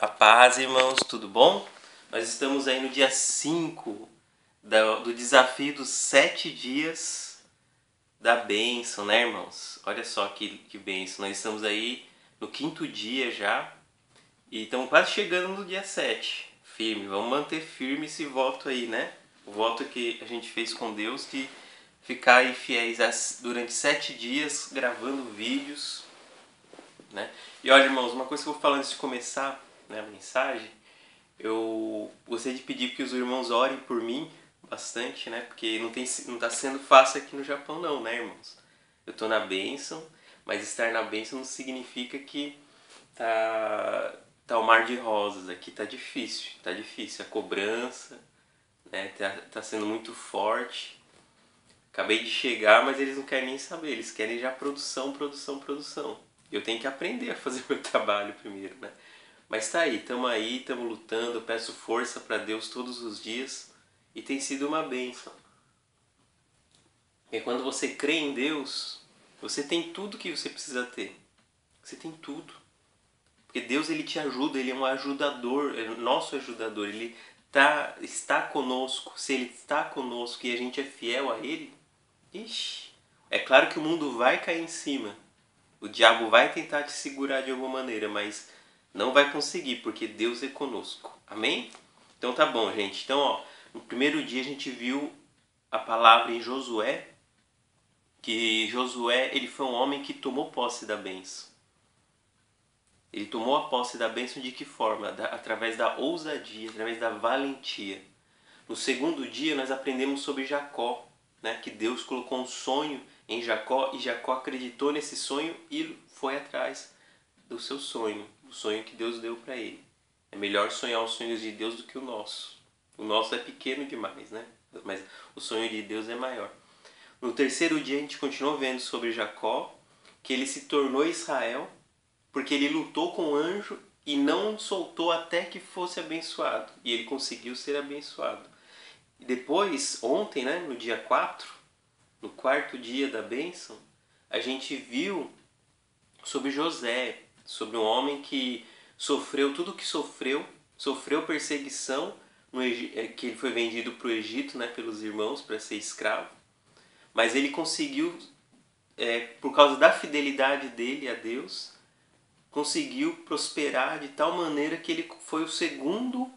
A paz, irmãos, tudo bom? Nós estamos aí no dia 5 do desafio dos 7 dias da bênção, né, irmãos? Olha só que bênção. Nós estamos aí no 5º dia já e estamos quase chegando no dia 7. Firme, vamos manter firme esse voto aí, né? O voto que a gente fez com Deus de ficar aí fiéis durante 7 dias gravando vídeos, né? E olha, irmãos, uma coisa que eu vou falar antes de começar, né, a mensagem, eu gostaria de pedir que os irmãos orem por mim bastante, né? Porque não tá sendo fácil aqui no Japão não, né, irmãos? Eu tô na bênção, mas estar na bênção não significa que tá o mar de rosas. Aqui tá difícil, tá difícil. A cobrança, né, tá sendo muito forte. Acabei de chegar, mas eles não querem nem saber, eles querem já produção, produção, produção. Eu tenho que aprender a fazer meu trabalho primeiro, né? Mas tá aí, estamos lutando, eu peço força para Deus todos os dias e tem sido uma bênção. Porque quando você crê em Deus, você tem tudo que você precisa ter. Você tem tudo. Porque Deus ele te ajuda, ele é um ajudador, é nosso ajudador, ele está conosco. Se ele está conosco e a gente é fiel a ele, ixi, é claro que o mundo vai cair em cima. O diabo vai tentar te segurar de alguma maneira, mas não vai conseguir, porque Deus é conosco. Amém? Então tá bom, gente. Então, ó, no primeiro dia a gente viu a palavra em Josué, que Josué ele foi um homem que tomou posse da bênção. Ele tomou a posse da bênção de que forma? Através da ousadia, através da valentia. No segundo dia nós aprendemos sobre Jacó, né? Que Deus colocou um sonho em Jacó e Jacó acreditou nesse sonho e foi atrás do seu sonho, o sonho que Deus deu para ele. É melhor sonhar os sonhos de Deus do que o nosso. O nosso é pequeno demais, né? Mas o sonho de Deus é maior. No terceiro dia a gente continuou vendo sobre Jacó, que ele se tornou Israel, porque ele lutou com o anjo e não soltou até que fosse abençoado. E ele conseguiu ser abençoado. E depois, ontem, né, no dia 4, no quarto dia da bênção, a gente viu sobre José, sobre um homem que sofreu tudo o que sofreu perseguição, que ele foi vendido para o Egito, né, pelos irmãos para ser escravo, mas ele conseguiu, por causa da fidelidade dele a Deus, conseguiu prosperar de tal maneira que ele foi o segundo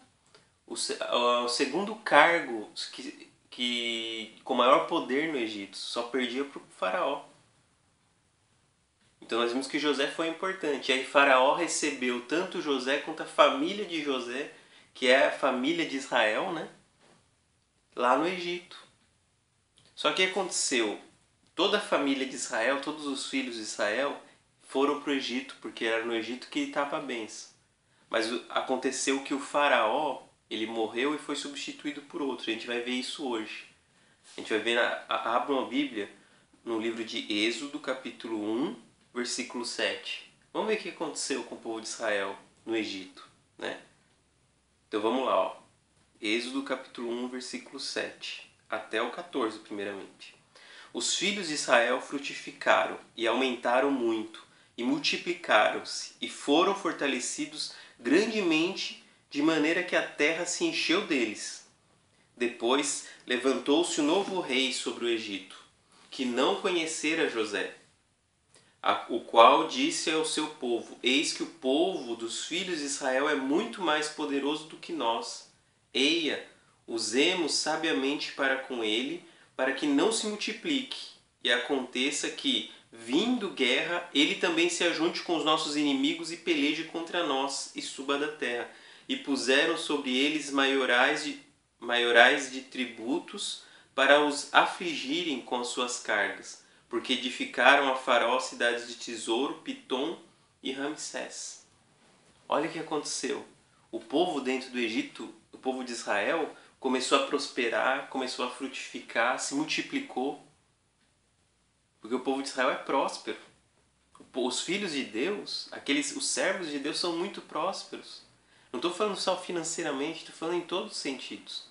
cargo que com maior poder no Egito, só perdia para o faraó. Então nós vimos que José foi importante. E aí Faraó recebeu tanto José quanto a família de José, que é a família de Israel, né? Lá no Egito. Só que aconteceu? Toda a família de Israel, todos os filhos de Israel foram para o Egito, porque era no Egito que estava a bênção. Mas aconteceu que o faraó, ele morreu e foi substituído por outro. A gente vai ver isso hoje. A gente vai ver, abra uma Bíblia no livro de Êxodo, capítulo 1, versículo 7. Vamos ver o que aconteceu com o povo de Israel no Egito, né? Então vamos lá, ó. Êxodo capítulo 1, versículo 7, até o 14, primeiramente. Os filhos de Israel frutificaram e aumentaram muito, e multiplicaram-se, e foram fortalecidos grandemente, de maneira que a terra se encheu deles. Depois levantou-se um novo rei sobre o Egito, que não conhecera José, o qual disse ao seu povo: Eis que o povo dos filhos de Israel é muito mais poderoso do que nós. Eia, usemos sabiamente para com ele, para que não se multiplique, e aconteça que, vindo guerra, ele também se ajunte com os nossos inimigos e peleje contra nós, e suba da terra. E puseram sobre eles maiorais de tributos, para os afligirem com as suas cargas, porque edificaram a Faraó cidades de tesouro, Pitom e Ramsés. Olha o que aconteceu. O povo dentro do Egito, o povo de Israel, começou a prosperar, começou a frutificar, se multiplicou. Porque o povo de Israel é próspero. Os filhos de Deus, os servos de Deus são muito prósperos. Não estou falando só financeiramente, estou falando em todos os sentidos.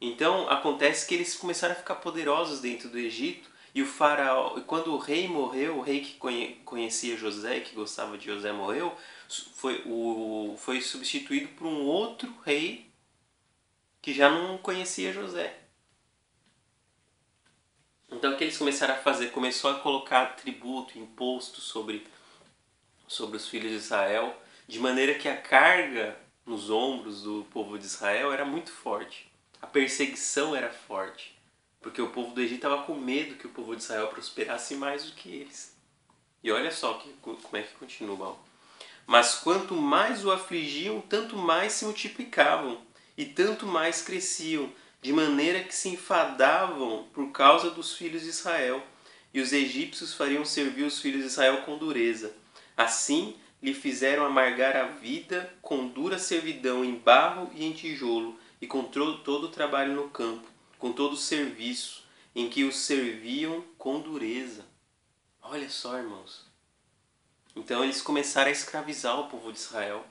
Então acontece que eles começaram a ficar poderosos dentro do Egito E o faraó, e quando o rei morreu, o rei que conhecia José, que gostava de José, morreu, foi substituído por um outro rei que já não conhecia José. Então o que eles começaram a fazer? Começou a colocar tributo, imposto sobre os filhos de Israel, de maneira que a carga nos ombros do povo de Israel era muito forte. A perseguição era forte, porque o povo do Egito estava com medo que o povo de Israel prosperasse mais do que eles. E olha só como é que continua. Mas quanto mais o afligiam, tanto mais se multiplicavam, e tanto mais cresciam, de maneira que se enfadavam por causa dos filhos de Israel. E os egípcios fariam servir os filhos de Israel com dureza. Assim lhe fizeram amargar a vida com dura servidão em barro e em tijolo, e com todo o trabalho no campo, com todo o serviço, em que os serviam com dureza. Olha só, irmãos. Então eles começaram a escravizar o povo de Israel.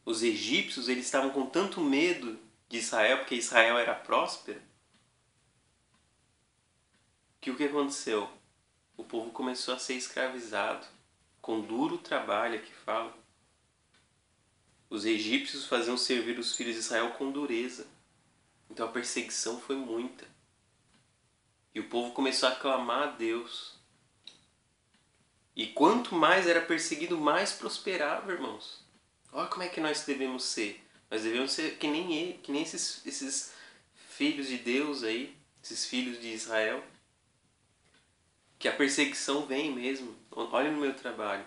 Os egípcios, eles estavam com tanto medo de Israel, porque Israel era próspero, que o que aconteceu? O povo começou a ser escravizado, com duro trabalho, que fala. Os egípcios faziam servir os filhos de Israel com dureza. Então a perseguição foi muita. E o povo começou a clamar a Deus. E quanto mais era perseguido, mais prosperava, irmãos. Olha como é que nós devemos ser. Nós devemos ser que nem ele, que nem esses filhos de Deus aí, esses filhos de Israel. Que a perseguição vem mesmo. Olha no meu trabalho.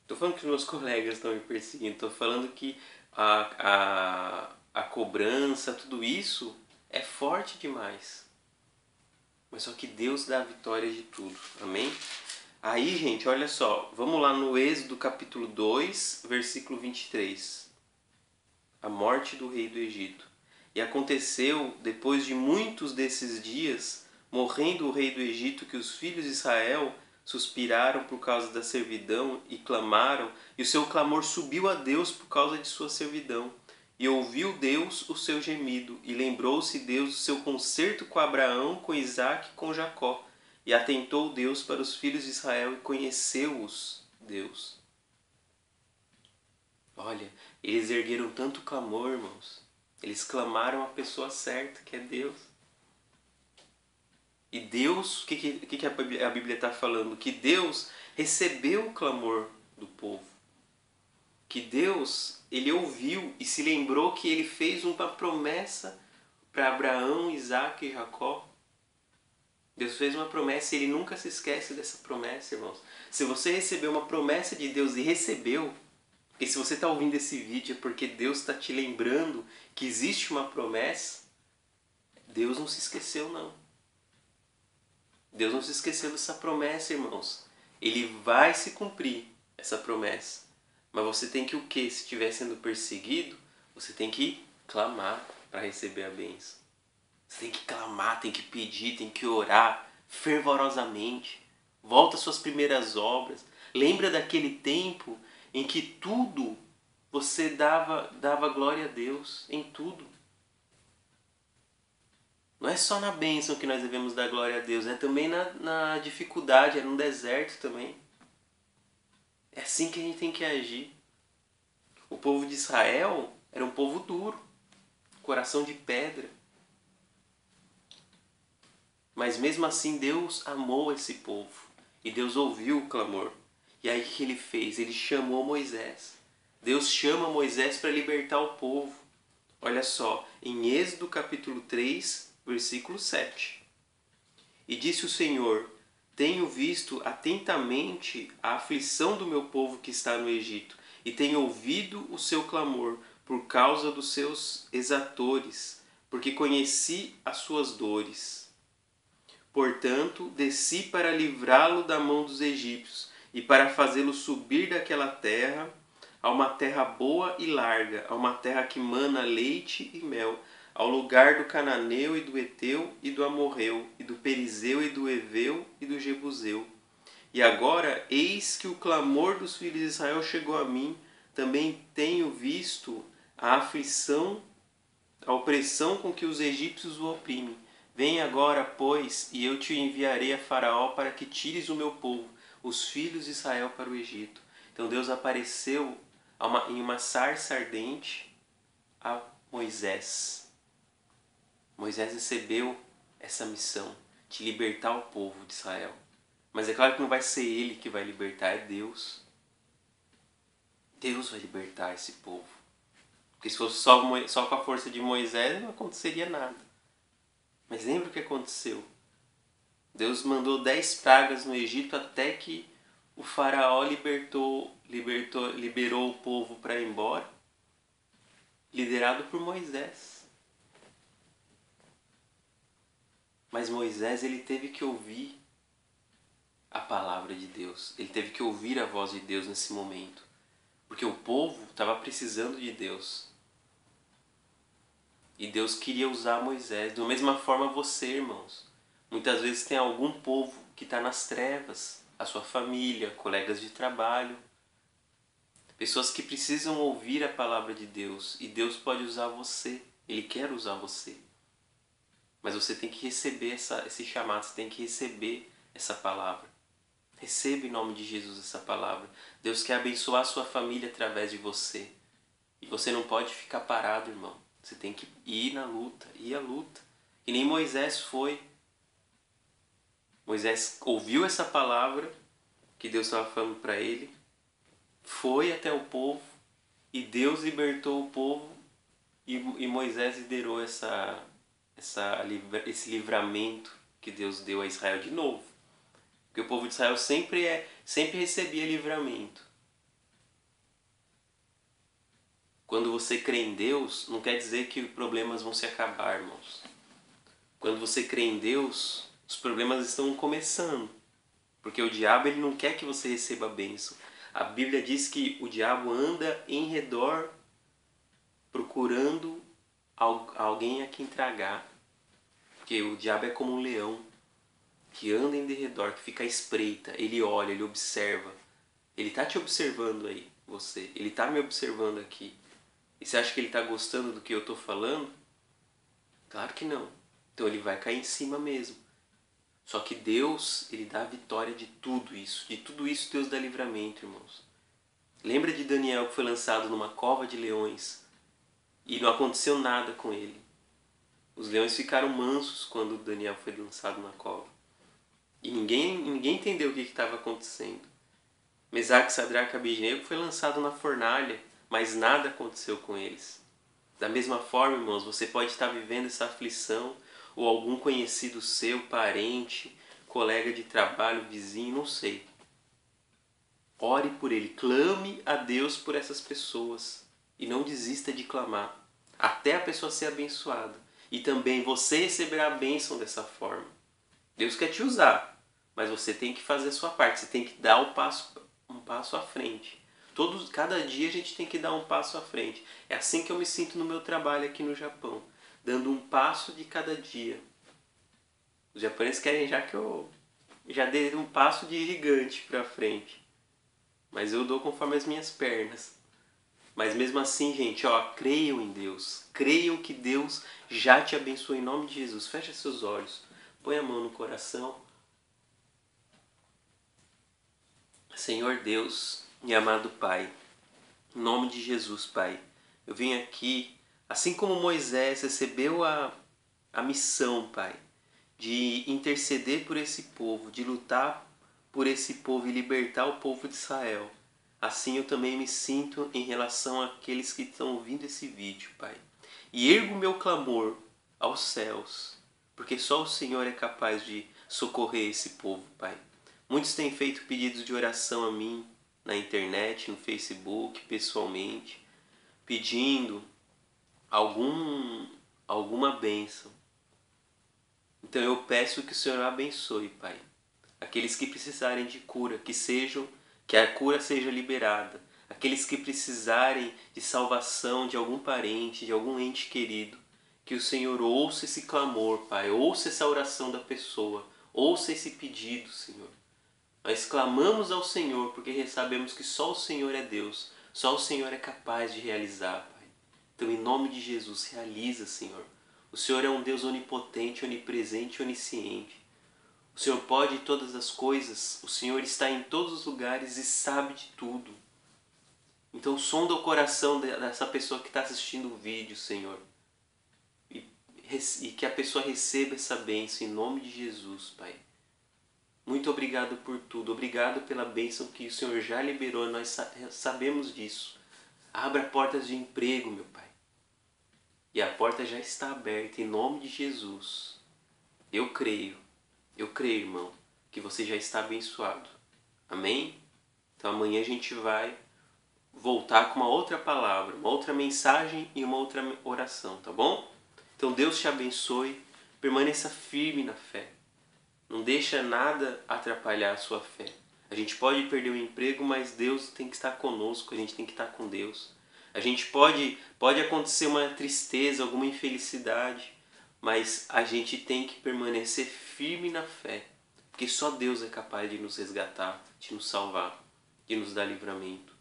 Estou falando que os meus colegas estão me perseguindo. Estou falando que a cobrança, tudo isso é forte demais. Mas só que Deus dá a vitória de tudo. Amém? Aí, gente, olha só. Vamos lá no Êxodo capítulo 2, versículo 23. A morte do rei do Egito. E aconteceu, depois de muitos desses dias, morrendo o rei do Egito, que os filhos de Israel suspiraram por causa da servidão e clamaram, e o seu clamor subiu a Deus por causa de sua servidão. E ouviu Deus o seu gemido, e lembrou-se Deus do seu concerto com Abraão, com Isaque e com Jacó. E atentou Deus para os filhos de Israel e conheceu-os Deus. Olha, eles ergueram tanto clamor, irmãos. Eles clamaram a pessoa certa, que é Deus. E Deus, o que a Bíblia está falando? Que Deus recebeu o clamor do povo. Que Deus, ele ouviu e se lembrou que ele fez uma promessa para Abraão, Isaque e Jacó. Deus fez uma promessa e ele nunca se esquece dessa promessa, irmãos. Se você recebeu uma promessa de Deus e recebeu, e se você está ouvindo esse vídeo é porque Deus está te lembrando que existe uma promessa, Deus não se esqueceu, não. Deus não se esqueceu dessa promessa, irmãos. Ele vai se cumprir, essa promessa. Mas você tem que o quê? Se estiver sendo perseguido, você tem que clamar para receber a bênção. Você tem que clamar, tem que pedir, tem que orar fervorosamente. Volta às suas primeiras obras. Lembra daquele tempo em que tudo você dava glória a Deus, em tudo. Não é só na bênção que nós devemos dar glória a Deus, é também na dificuldade, é no deserto também. É assim que a gente tem que agir. O povo de Israel era um povo duro, coração de pedra. Mas mesmo assim Deus amou esse povo e Deus ouviu o clamor. E aí o que ele fez? Ele chamou Moisés. Deus chama Moisés para libertar o povo. Olha só, em Êxodo capítulo 3, versículo 7. E disse o Senhor: tenho visto atentamente a aflição do meu povo que está no Egito, e tenho ouvido o seu clamor por causa dos seus exatores, porque conheci as suas dores. Portanto, desci para livrá-lo da mão dos egípcios e para fazê-lo subir daquela terra a uma terra boa e larga, a uma terra que mana leite e mel, ao lugar do cananeu e do heteu e do amorreu, e do perizeu e do heveu e do jebuseu. E agora, eis que o clamor dos filhos de Israel chegou a mim, também tenho visto a aflição, a opressão com que os egípcios o oprimem. Vem agora, pois, e eu te enviarei a Faraó para que tires o meu povo, os filhos de Israel, para o Egito. Então Deus apareceu em uma sarça ardente a Moisés. Moisés recebeu essa missão de libertar o povo de Israel. Mas é claro que não vai ser ele que vai libertar, é Deus. Deus vai libertar esse povo. Porque se fosse só com a força de Moisés, não aconteceria nada. Mas lembra o que aconteceu? Deus mandou 10 pragas no Egito até que o faraó liberou o povo para ir embora, liderado por Moisés. Mas Moisés, ele teve que ouvir a palavra de Deus. Ele teve que ouvir a voz de Deus nesse momento. Porque o povo estava precisando de Deus. E Deus queria usar Moisés. Da mesma forma você, irmãos. Muitas vezes tem algum povo que está nas trevas. A sua família, colegas de trabalho. Pessoas que precisam ouvir a palavra de Deus. E Deus pode usar você. Ele quer usar você. Mas você tem que receber esse chamado. Você tem que receber essa palavra. Receba em nome de Jesus essa palavra. Deus quer abençoar a sua família através de você. E você não pode ficar parado, irmão. Você tem que ir na luta, ir à luta. E nem Moisés foi. Moisés ouviu essa palavra que Deus estava falando para ele, foi até o povo, e Deus libertou o povo, e Moisés liderou esse livramento que Deus deu a Israel de novo. Porque o povo de Israel sempre recebia livramento. Quando você crê em Deus, não quer dizer que os problemas vão se acabar, irmãos. Quando você crê em Deus, os problemas estão começando. Porque o diabo ele não quer que você receba a bênção. A Bíblia diz que o diabo anda em redor procurando alguém a quem tragar. Porque o diabo é como um leão que anda em derredor, que fica à espreita. Ele olha, ele observa. Ele está te observando aí, você. Ele está me observando aqui. E você acha que ele está gostando do que eu estou falando? Claro que não. Então ele vai cair em cima mesmo. Só que Deus, ele dá a vitória de tudo isso. De tudo isso Deus dá livramento, irmãos. Lembra de Daniel que foi lançado numa cova de leões e não aconteceu nada com ele. Os leões ficaram mansos quando Daniel foi lançado na cova. E ninguém entendeu o que estava acontecendo. Mesaque, Sadraque e Abednego foi lançado na fornalha, mas nada aconteceu com eles. Da mesma forma, irmãos, você pode estar vivendo essa aflição, ou algum conhecido seu, parente, colega de trabalho, vizinho, não sei. Ore por ele, clame a Deus por essas pessoas e não desista de clamar, até a pessoa ser abençoada. E também você receberá a bênção dessa forma. Deus quer te usar, mas você tem que fazer a sua parte, você tem que dar um passo à frente. Cada dia a gente tem que dar um passo à frente. É assim que eu me sinto no meu trabalho aqui no Japão, dando um passo de cada dia. Os japoneses querem já que eu já dei um passo de gigante para frente, mas eu dou conforme as minhas pernas. Mas mesmo assim, gente, creiam em Deus. Creiam que Deus já te abençoou em nome de Jesus. Fecha seus olhos, põe a mão no coração. Senhor Deus e amado Pai, em nome de Jesus, Pai, eu venho aqui, assim como Moisés recebeu a missão, Pai, de interceder por esse povo, de lutar por esse povo e libertar o povo de Israel. Assim eu também me sinto em relação àqueles que estão ouvindo esse vídeo, Pai. E ergo meu clamor aos céus, porque só o Senhor é capaz de socorrer esse povo, Pai. Muitos têm feito pedidos de oração a mim, na internet, no Facebook, pessoalmente, pedindo alguma bênção. Então eu peço que o Senhor abençoe, Pai. Aqueles que precisarem de cura, que a cura seja liberada. Aqueles que precisarem de salvação de algum parente, de algum ente querido, que o Senhor ouça esse clamor, Pai. Ouça essa oração da pessoa. Ouça esse pedido, Senhor. Nós clamamos ao Senhor porque sabemos que só o Senhor é Deus. Só o Senhor é capaz de realizar, Pai. Então, em nome de Jesus, realiza, Senhor. O Senhor é um Deus onipotente, onipresente e onisciente. O Senhor pode todas as coisas, o Senhor está em todos os lugares e sabe de tudo. Então sonda o coração dessa pessoa que está assistindo o vídeo, Senhor. E que a pessoa receba essa bênção em nome de Jesus, Pai. Muito obrigado por tudo. Obrigado pela bênção que o Senhor já liberou. Nós sabemos disso. Abra portas de emprego, meu Pai. E a porta já está aberta em nome de Jesus. Eu creio, irmão, que você já está abençoado. Amém? Então amanhã a gente vai voltar com uma outra palavra, uma outra mensagem e uma outra oração, tá bom? Então Deus te abençoe, permaneça firme na fé. Não deixa nada atrapalhar a sua fé. A gente pode perder o emprego, mas Deus tem que estar conosco, a gente tem que estar com Deus. A gente pode acontecer uma tristeza, alguma infelicidade, mas a gente tem que permanecer firme na fé, porque só Deus é capaz de nos resgatar, de nos salvar, de nos dar livramento.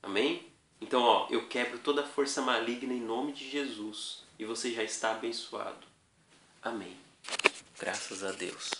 Amém? Então, eu quebro toda força maligna em nome de Jesus e você já está abençoado. Amém. Graças a Deus.